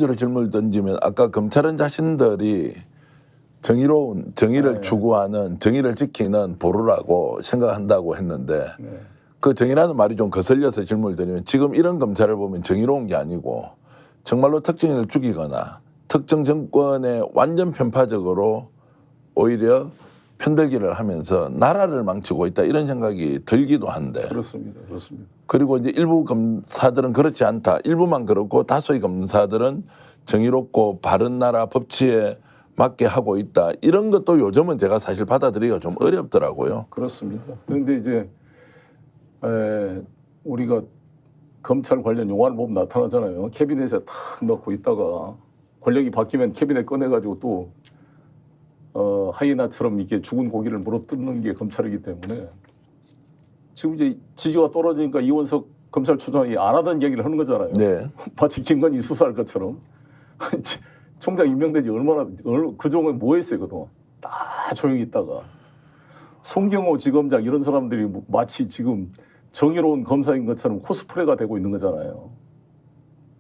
로 질문을 던지면 아까 검찰은 자신들이 정의로운 정의를 네. 추구하는 정의를 지키는 보루라고 생각한다고 했는데 네. 그 정의라는 말이 좀 거슬려서 질문을 드리면 지금 이런 검찰을 보면 정의로운 게 아니고 정말로 특정인을 죽이거나 특정 정권에 완전 편파적으로 오히려 편들기를 하면서 나라를 망치고 있다 이런 생각이 들기도 한데 그렇습니다. 그리고 이제 일부 검사들은 그렇지 않다. 일부만 그렇고 다수의 검사들은 정의롭고 바른 나라 법치에 맞게 하고 있다. 이런 것도 요즘은 제가 사실 받아들이기가 좀 어렵더라고요. 그렇습니다. 그런데 이제 우리가 검찰 관련 용어를 보면 나타나잖아요. 캐비넷에 탁 넣고 있다가 권력이 바뀌면 캐비넷 꺼내가지고 또 하이에나처럼 이렇게 죽은 고기를 물어뜯는 게 검찰이기 때문에 지금 이제 지지가 떨어지니까 이원석 검찰총장이 안 하던 얘기를 하는 거잖아요. 네. 마치 김건희 수사할 것처럼. 총장 임명된 지 얼마나 그동안 뭐 했어요 그동안. 다 조용히 있다가 송경호 지검장 이런 사람들이 마치 지금 정의로운 검사인 것처럼 코스프레가 되고 있는 거잖아요.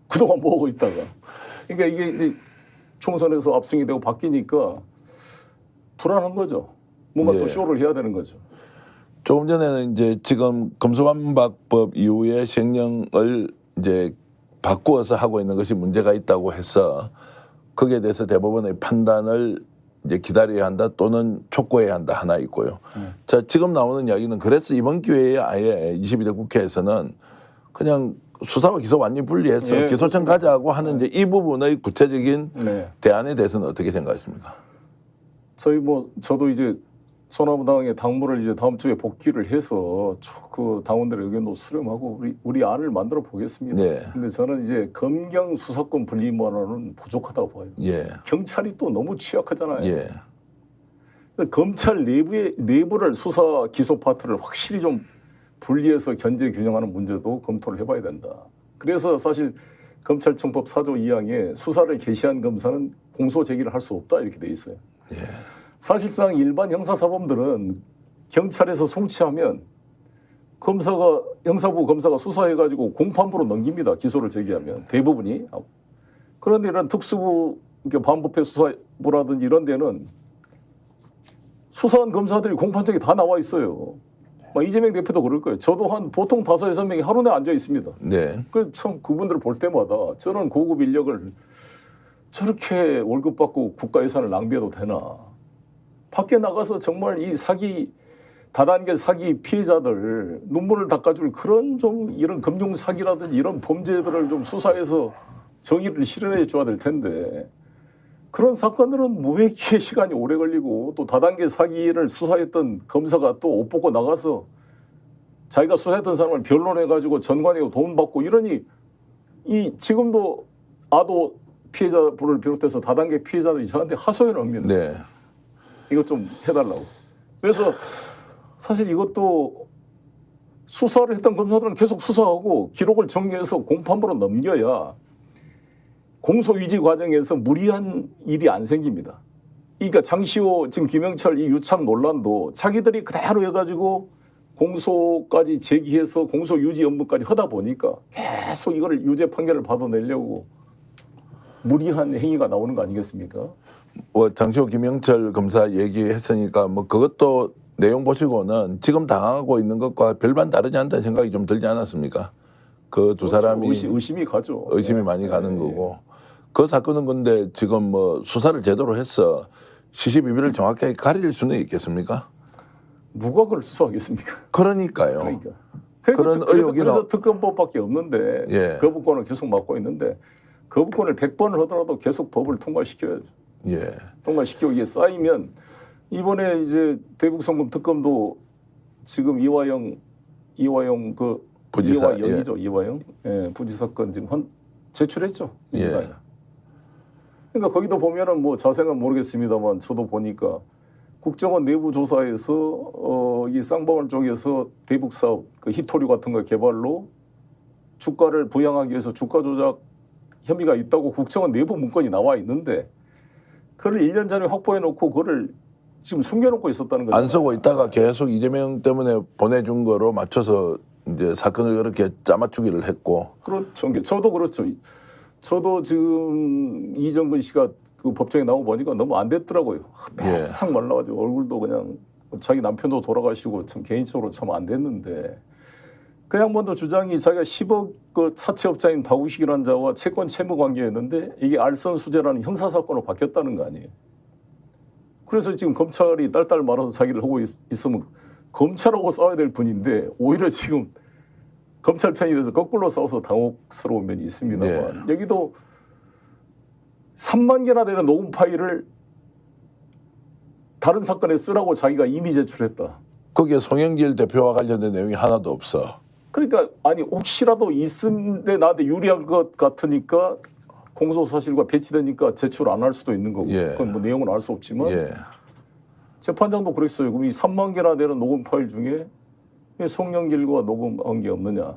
그동안 뭐 하고 있다가. 그러니까 이게 이제 총선에서 압승이 되고 바뀌니까 불안한 거죠. 뭔가 네. 또 쇼를 해야 되는 거죠. 조금 전에는 이제 지금 검수완박법 이후에 시행령을 이제 바꾸어서 하고 있는 것이 문제가 있다고 해서 거기에 대해서 대법원의 판단을 이제 기다려야 한다 또는 촉구해야 한다 하나 있고요. 자, 지금 나오는 이야기는 그래서 이번 기회에 아예 22대 국회에서는 그냥 수사와 기소 완전히 분리해서 예, 기소청 그렇습니다. 가자고 하는 이제 이 부분의 구체적인 네. 대안에 대해서는 어떻게 생각하십니까? 저도 이제 소나무당의 당무를 이제 다음 주에 복귀를 해서 그 당원들의 의견도 수렴하고 우리 안을 만들어 보겠습니다. 네. 근데 저는 이제 검경 수사권 분리만으로는 부족하다고 봐요. 예. 경찰이 또 너무 취약하잖아요. 예. 검찰 내부를 수사 기소 파트를 확실히 좀 분리해서 견제 균형하는 문제도 검토를 해봐야 된다. 그래서 사실 검찰청법 4조 2항에 수사를 개시한 검사는 공소 제기를 할 수 없다 이렇게 돼 있어요. 예. 사실상 일반 형사사범들은 경찰에서 송치하면 형사부 검사가 수사해가지고 공판부로 넘깁니다. 기소를 제기하면 대부분이. 그런데 이런 특수부 반부패 수사부라든지 이런 데는 수사한 검사들이 공판장에 다 나와 있어요. 이재명 대표도 그럴 거예요. 저도 보통 5-6명이 하루에 앉아 있습니다. 네. 참 그분들을 볼 때마다 저런 고급 인력을 저렇게 월급 받고 국가 예산을 낭비해도 되나. 밖에 나가서 정말 이 다단계 사기 피해자들 눈물을 닦아줄 그런 좀 이런 금융 사기라든지 이런 범죄들을 좀 수사해서 정의를 실현해 줘야 될 텐데 그런 사건들은 왜 이렇게 시간이 오래 걸리고 또 다단계 사기를 수사했던 검사가 또 옷 벗고 나가서 자기가 수사했던 사람을 변론해가지고 전관이고 돈 받고 이러니 지금도 아도 피해자분을 비롯해서 다단계 피해자들이 저한테 하소연을 합니다. 네. 이것 좀 해달라고. 그래서 사실 이것도 수사를 했던 검사들은 계속 수사하고 기록을 정리해서 공판부로 넘겨야 공소유지 과정에서 무리한 일이 안 생깁니다. 그러니까 장시호 지금 김영철 이 유착 논란도 자기들이 그대로 해가지고 공소까지 제기해서 공소유지 업무까지 하다 보니까 계속 이거를 유죄 판결을 받아내려고 무리한 행위가 나오는 거 아니겠습니까? 장시호 김영철 검사 얘기했으니까 그것도 내용 보시고는 지금 당하고 있는 것과 별반 다르지 않다는 생각이 좀 들지 않았습니까? 그 두 사람이 의심이 가죠. 의심이 많이 가는 거고 그 사건은 근데 지금 수사를 제대로 해서 시시비비를 정확하게 가릴 수는 있겠습니까? 누가 그걸 수사하겠습니까? 그러니까요. 그런 의혹이 그래서 특검법밖에 없는데 예. 거부권을 계속 맡고 있는데 거부권을 100번을 하더라도 계속 법을 통과시켜야죠. 예. 통과시키고 이게 쌓이면 이번에 이제 대북송금 특검도 지금 이화영 부지사 이화영이죠. 이화영 부지사 건 지금 제출했죠. 예. 그러니까 거기도 보면은 자세는 모르겠습니다만 저도 보니까 국정원 내부 조사에서 이 쌍방울 쪽에서 대북 사업 히토류 같은 거 개발로 주가를 부양하기 위해서 주가 조작 혐의가 있다고 국정원 내부 문건이 나와 있는데 그걸 1년 전에 확보해 놓고 그거를 지금 숨겨놓고 있었다는 거죠. 안 쓰고 있다가 계속 이재명 때문에 보내준 거로 맞춰서 이제 사건을 그렇게 짜맞추기를 했고. 그렇죠. 저도 그렇죠. 저도 지금 이정근 씨가 그 법정에 나오고 보니까 너무 안 됐더라고요. 바싹 말라가지고 얼굴도 그냥 자기 남편도 돌아가시고 참 개인적으로 참 안 됐는데 그 양반도 주장이 자기가 10억 그 사채업자인 박우식이라는 자와 채권 채무 관계였는데 이게 알선수재라는 형사사건으로 바뀌었다는 거 아니에요. 그래서 지금 검찰이 딸딸 말아서 자기를 하고 있으면 검찰하고 싸워야 될 분인데 오히려 지금 검찰 편이 돼서 거꾸로 싸워서 당혹스러운 면이 있습니다만 여기도 3만 개나 되는 녹음 파일을 다른 사건에 쓰라고 자기가 이미 제출했다. 거기에 송영길 대표와 관련된 내용이 하나도 없어. 그러니까 아니 혹시라도 있는데 나한테 유리한 것 같으니까 공소사실과 배치되니까 제출 안 할 수도 있는 거고 그건 뭐 내용은 알 수 없지만 재판장도 그랬어요. 그럼 이 3만 개나 되는 녹음 파일 중에 왜 송영길과 녹음한 게 없느냐.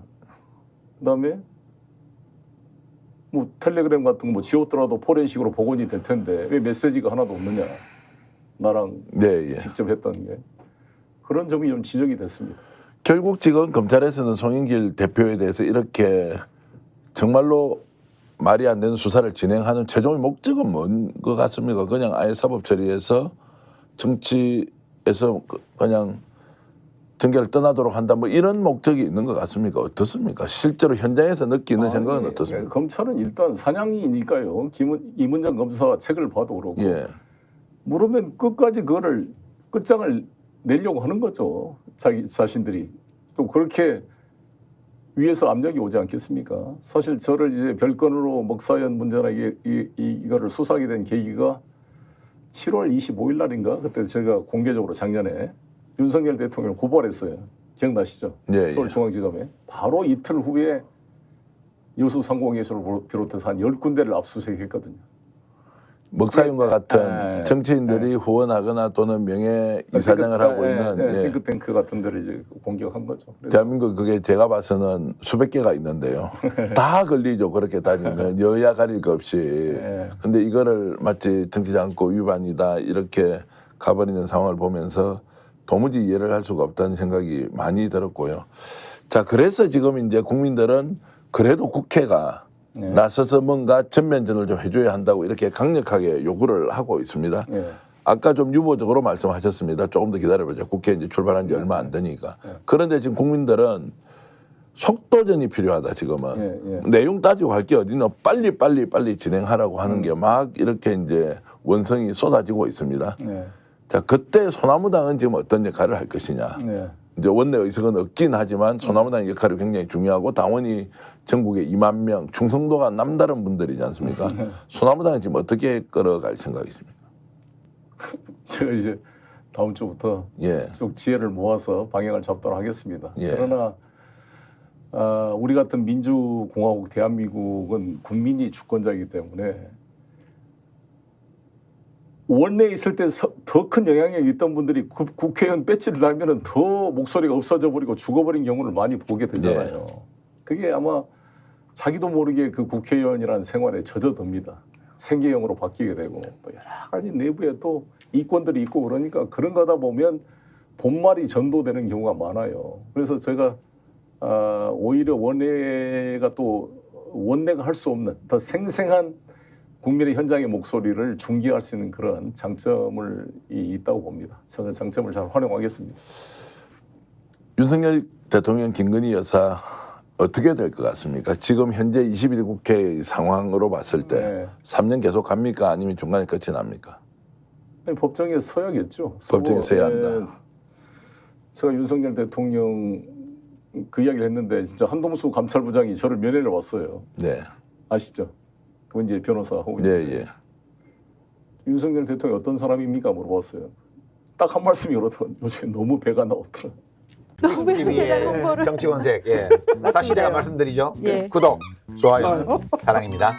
그다음에 뭐 텔레그램 같은 거 뭐 지웠더라도 포렌식으로 복원이 될 텐데 왜 메시지가 하나도 없느냐. 나랑 직접 했던 게. 그런 점이 좀 지적이 됐습니다. 결국 지금 검찰에서는 송영길 대표에 대해서 이렇게 정말로 말이 안 되는 수사를 진행하는 최종의 목적은 뭔 것 같습니까? 그냥 아예 사법 처리해서 정치에서 그냥 정계를 떠나도록 한다 뭐 이런 목적이 있는 것 같습니까? 어떻습니까? 실제로 현장에서 느끼는 생각은 어떻습니까? 검찰은 일단 사냥이니까요. 이문정 검사 책을 봐도 그렇고 물으면 끝까지 그거를 끝장을 내려고 하는 거죠. 자기 자신들이. 또 그렇게 위에서 압력이 오지 않겠습니까? 사실 저를 이제 별건으로 먹사연 문제나 이거를 수사하게 된 계기가 7월 25일 날인가? 그때 제가 공개적으로 작년에 윤석열 대통령을 고발했어요. 기억나시죠? 서울중앙지검에. 바로 이틀 후에 여수상공회수를 비롯해서 한 10군데를 압수수색했거든요. 먹사윤과 같은 정치인들이 후원하거나 또는 명예 이사장을 하고 있는 싱크탱크 같은 데를 이제 공격한 거죠. 대한민국 그게 제가 봐서는 수백 개가 있는데요. 다 걸리죠. 그렇게 따지면 여야 가릴 것 없이. 근데 이거를 마치 정치지 않고 위반이다 이렇게 가버리는 상황을 보면서 도무지 이해를 할 수가 없다는 생각이 많이 들었고요. 자, 그래서 지금 이제 국민들은 그래도 국회가 나서서 뭔가 전면전을 좀 해줘야 한다고 이렇게 강력하게 요구를 하고 있습니다. 아까 좀 유보적으로 말씀하셨습니다. 조금 더 기다려보자. 국회 이제 출발한 지 얼마 안 되니까. 그런데 지금 국민들은 속도전이 필요하다 지금은. 내용 따지고 할 게 어디나 빨리 진행하라고 하는 게 막 이렇게 이제 원성이 쏟아지고 있습니다. 자, 그때 소나무당은 지금 어떤 역할을 할 것이냐. 이제 원내 의석은 없긴 하지만 소나무당 역할이 굉장히 중요하고 당원이 전국에 2만 명, 충성도가 남다른 분들이지 않습니까? 소나무당은 지금 어떻게 끌어갈 생각이십니까? 제가 이제 다음 주부터 쭉 지혜를 모아서 방향을 잡도록 하겠습니다. 그러나 우리 같은 민주공화국 대한민국은 국민이 주권자이기 때문에 원내에 있을 때 더 큰 영향력이 있던 분들이 국회의원 배지를 달면은 더 목소리가 없어져 버리고 죽어버린 경우를 많이 보게 되잖아요. 그게 아마 자기도 모르게 그 국회의원이라는 생활에 젖어듭니다. 생계형으로 바뀌게 되고 또 여러 가지 내부에 또 이권들이 있고 그러니까 그런 거다 보면 본말이 전도되는 경우가 많아요. 그래서 제가 오히려 원내가 할 수 없는 더 생생한 국민의 현장의 목소리를 중계할 수 있는 그런 장점을 있다고 봅니다. 저는 장점을 잘 활용하겠습니다. 윤석열 대통령 김건희 여사 어떻게 될 것 같습니까? 지금 현재 21대 국회 상황으로 봤을 때 3년 계속 갑니까? 아니면 중간에 끝이 납니까? 아니, 법정에 서야겠죠. 법정에 서야 한다. 제가 윤석열 대통령 그 이야기를 했는데 진짜 한동수 감찰부장이 저를 면회를 왔어요. 아시죠? 그분 이제 변호사하고 윤석열 대통령이 어떤 사람입니까? 물어봤어요. 딱 한 말씀이 그러더라고요. 요즘에 너무 배가 나오더라. 너무 제가 홍보를 정치권색 다시 제가 말씀드리죠. 구독, 좋아요, 사랑입니다.